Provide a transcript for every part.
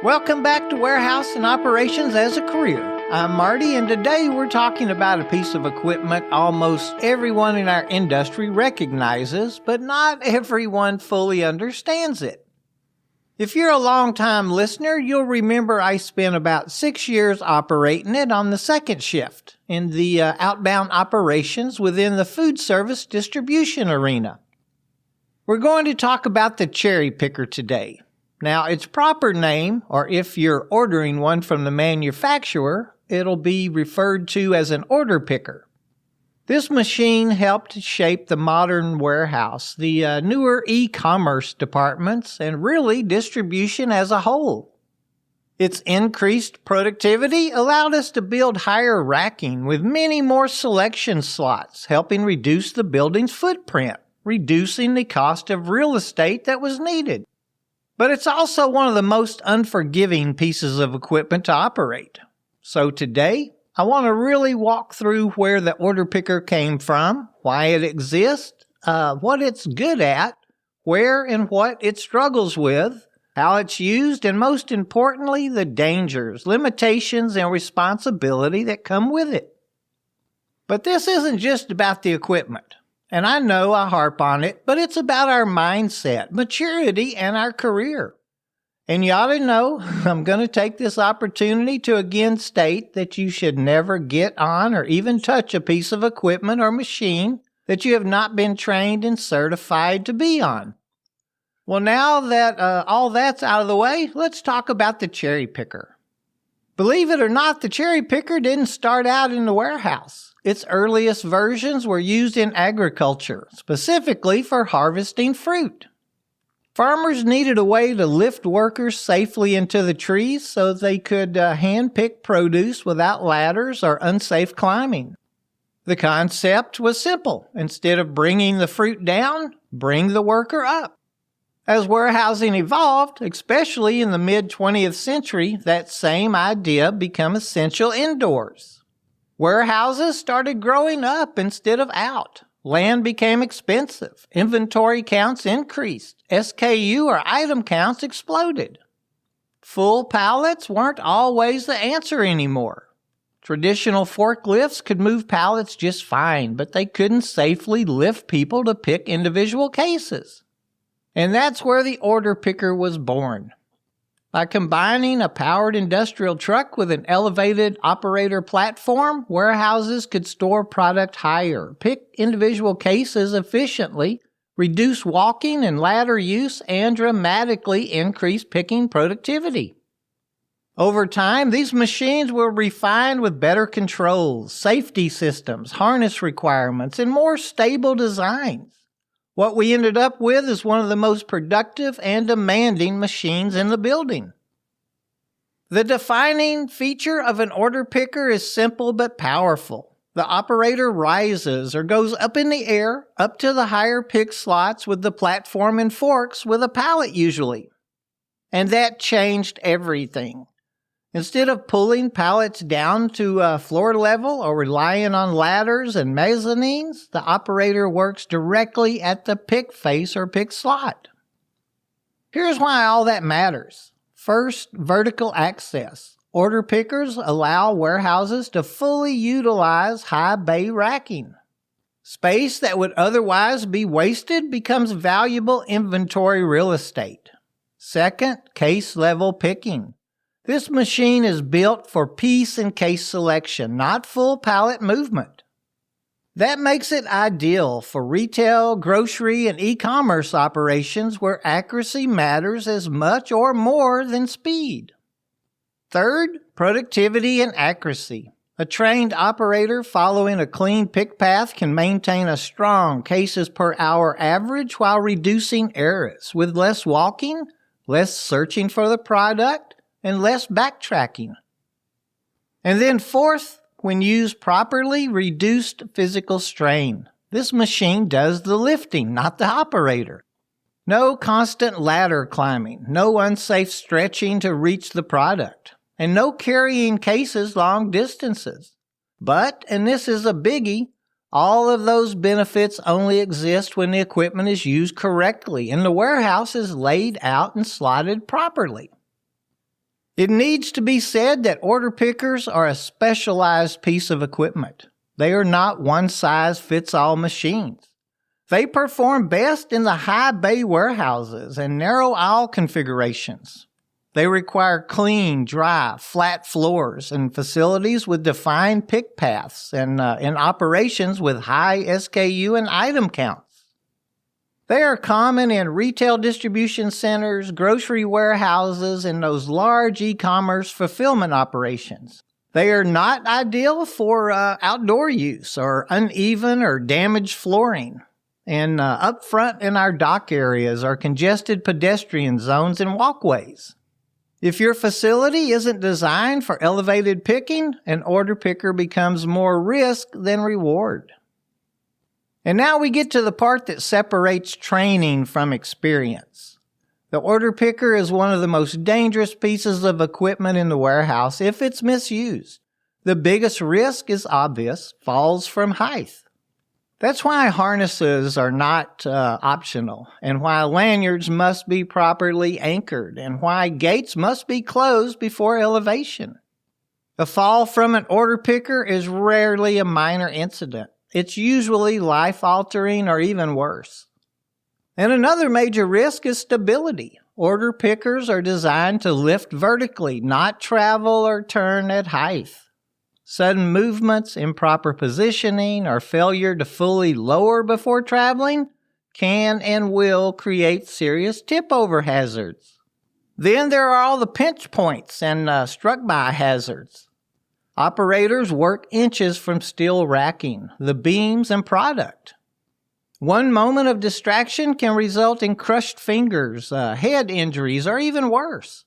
Welcome back to Warehouse and Operations as a Career. I'm Marty, and today we're talking about a piece of equipment almost everyone in our industry recognizes, but not everyone fully understands it. If you're a long-time listener, you'll remember I spent about 6 years operating it on the second shift in the outbound operations within the food service distribution arena. We're going to talk about the cherry picker today. Now, its proper name, or if you're ordering one from the manufacturer, it'll be referred to as an order picker. This machine helped shape the modern warehouse, the newer e-commerce departments, and really distribution as a whole. Its increased productivity allowed us to build higher racking with many more selection slots, helping reduce the building's footprint, reducing the cost of real estate that was needed. But it's also one of the most unforgiving pieces of equipment to operate. So today, I want to really walk through where the order picker came from, why it exists, what it's good at, where and what it struggles with, how it's used, and most importantly, the dangers, limitations, and responsibility that come with it. But this isn't just about the equipment. And I know I harp on it, but it's about our mindset, maturity, and our career. And you ought to know, I'm going to take this opportunity to again state that you should never get on or even touch a piece of equipment or machine that you have not been trained and certified to be on. Well, now that all that's out of the way, let's talk about the cherry picker. Believe it or not, the cherry picker didn't start out in the warehouse. Its earliest versions were used in agriculture, specifically for harvesting fruit. Farmers needed a way to lift workers safely into the trees so they could hand-pick produce without ladders or unsafe climbing. The concept was simple. Instead of bringing the fruit down, bring the worker up. As warehousing evolved, especially in the mid-20th century, that same idea became essential indoors. Warehouses started growing up instead of out. Land became expensive. Inventory counts increased. SKU or item counts exploded. Full pallets weren't always the answer anymore. Traditional forklifts could move pallets just fine, but they couldn't safely lift people to pick individual cases. And that's where the order picker was born. By combining a powered industrial truck with an elevated operator platform, warehouses could store product higher, pick individual cases efficiently, reduce walking and ladder use, and dramatically increase picking productivity. Over time, these machines were refined with better controls, safety systems, harness requirements, and more stable designs. What we ended up with is one of the most productive and demanding machines in the building. The defining feature of an order picker is simple but powerful. The operator rises or goes up in the air, up to the higher pick slots with the platform and forks with a pallet usually. And that changed everything. Instead of pulling pallets down to floor level or relying on ladders and mezzanines, the operator works directly at the pick face or pick slot. Here's why all that matters. First, vertical access. Order pickers allow warehouses to fully utilize high bay racking. Space that would otherwise be wasted becomes valuable inventory real estate. Second, case level picking. This machine is built for piece and case selection, not full pallet movement. That makes it ideal for retail, grocery, and e-commerce operations where accuracy matters as much or more than speed. Third, productivity and accuracy. A trained operator following a clean pick path can maintain a strong cases per hour average while reducing errors with less walking, less searching for the product, and less backtracking. And then fourth, when used properly, reduced physical strain. This machine does the lifting, not the operator. No constant ladder climbing, no unsafe stretching to reach the product, and no carrying cases long distances. But, and this is a biggie, all of those benefits only exist when the equipment is used correctly and the warehouse is laid out and slotted properly. It needs to be said that order pickers are a specialized piece of equipment. They are not one-size-fits-all machines. They perform best in the high bay warehouses and narrow aisle configurations. They require clean, dry, flat floors and facilities with defined pick paths and in operations with high SKU and item counts. They are common in retail distribution centers, grocery warehouses, and those large e-commerce fulfillment operations. They are not ideal for outdoor use or uneven or damaged flooring. And up front in our dock areas are congested pedestrian zones and walkways. If your facility isn't designed for elevated picking, an order picker becomes more risk than reward. And now we get to the part that separates training from experience. The order picker is one of the most dangerous pieces of equipment in the warehouse if it's misused. The biggest risk is obvious: falls from height. That's why harnesses are not optional, and why lanyards must be properly anchored, and why gates must be closed before elevation. A fall from an order picker is rarely a minor incident. It's usually life-altering or even worse. And another major risk is stability. Order pickers are designed to lift vertically, not travel or turn at height. Sudden movements, improper positioning, or failure to fully lower before traveling can and will create serious tip-over hazards. Then there are all the pinch points and struck-by hazards. Operators work inches from steel racking, the beams, and product. One moment of distraction can result in crushed fingers, head injuries, or even worse.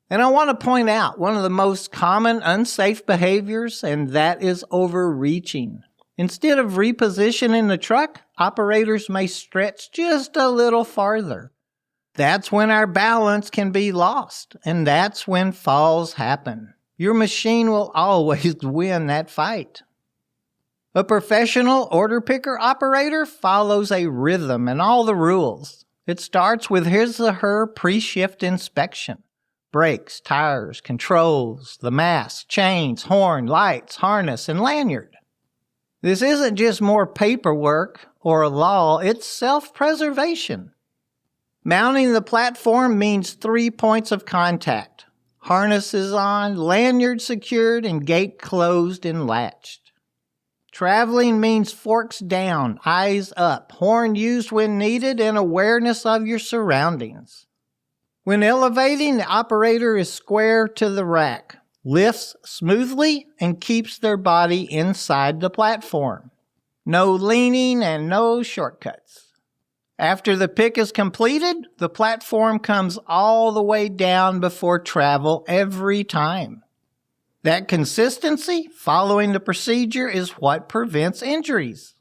And I want to point out one of the most common unsafe behaviors, and that is overreaching. Instead of repositioning the truck, operators may stretch just a little farther. That's when our balance can be lost, and that's when falls happen. Your machine will always win that fight. A professional order picker operator follows a rhythm and all the rules. It starts with his or her pre-shift inspection. Brakes, tires, controls, the mast, chains, horn, lights, harness, and lanyard. This isn't just more paperwork or a law, it's self-preservation. Mounting the platform means 3 points of contact. Harness is on, lanyard secured, and gate closed and latched. Traveling means forks down, eyes up, horn used when needed, and awareness of your surroundings. When elevating, the operator is square to the rack, lifts smoothly, and keeps their body inside the platform. No leaning and no shortcuts. After the pick is completed, the platform comes all the way down before travel every time. That consistency, following the procedure, is what prevents injuries.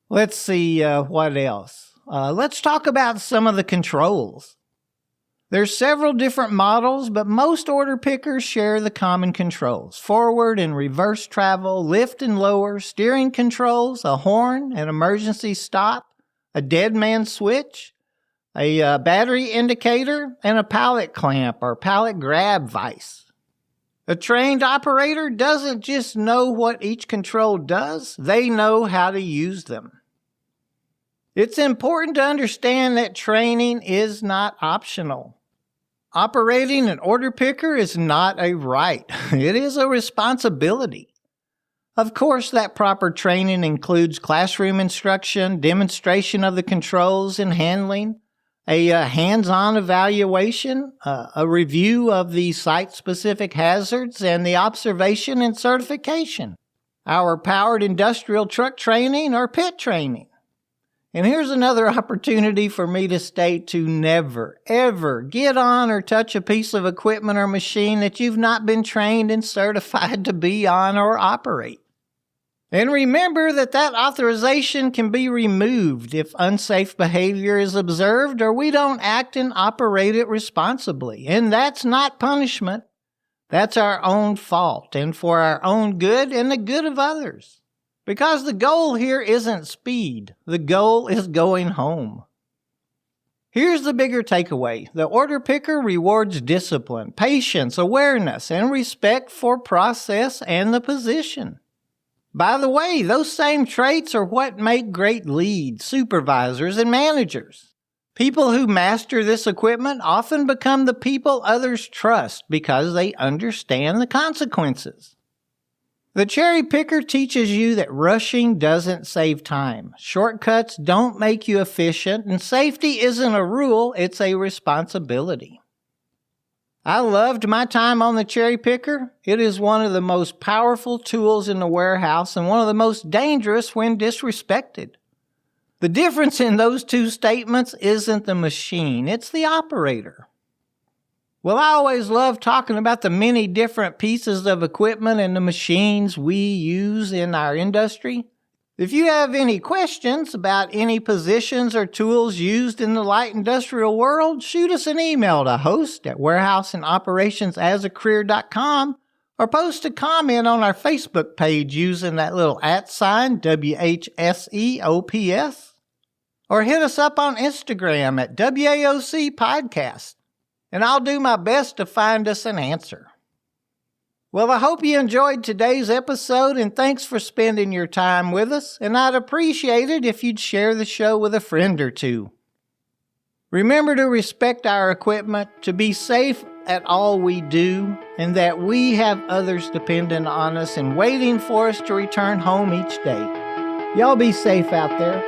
Let's see what else. Let's talk about some of the controls. There's several different models, but most order pickers share the common controls: forward and reverse travel, lift and lower, steering controls, a horn, an emergency stop, a dead man switch, a battery indicator, and a pallet clamp or pallet grab vise. A trained operator doesn't just know what each control does, they know how to use them. It's important to understand that training is not optional. Operating an order picker is not a right. It is a responsibility. Of course, that proper training includes classroom instruction, demonstration of the controls and handling, a hands-on evaluation, a review of the site-specific hazards, and the observation and certification, our powered industrial truck training or pit training. And here's another opportunity for me to state to never, ever get on or touch a piece of equipment or machine that you've not been trained and certified to be on or operate. And remember that authorization can be removed if unsafe behavior is observed or we don't act and operate it responsibly. And that's not punishment. That's our own fault and for our own good and the good of others. Because the goal here isn't speed. The goal is going home. Here's the bigger takeaway. The order picker rewards discipline, patience, awareness, and respect for process and the position. By the way, those same traits are what make great leads, supervisors, and managers. People who master this equipment often become the people others trust because they understand the consequences. The cherry picker teaches you that rushing doesn't save time. Shortcuts don't make you efficient, and safety isn't a rule, it's a responsibility. I loved my time on the cherry picker. It is one of the most powerful tools in the warehouse and one of the most dangerous when disrespected. The difference in those two statements isn't the machine, it's the operator. Well, I always love talking about the many different pieces of equipment and the machines we use in our industry. If you have any questions about any positions or tools used in the light industrial world, shoot us an email to host@warehouseandoperationsasacareer.com or post a comment on our Facebook page using that little @ WHSEOPS, or hit us up on Instagram at WAOC Podcast. And I'll do my best to find us an answer. Well, I hope you enjoyed today's episode, and thanks for spending your time with us, and I'd appreciate it if you'd share the show with a friend or two. Remember to respect our equipment, to be safe at all we do, and that we have others dependent on us and waiting for us to return home each day. Y'all be safe out there.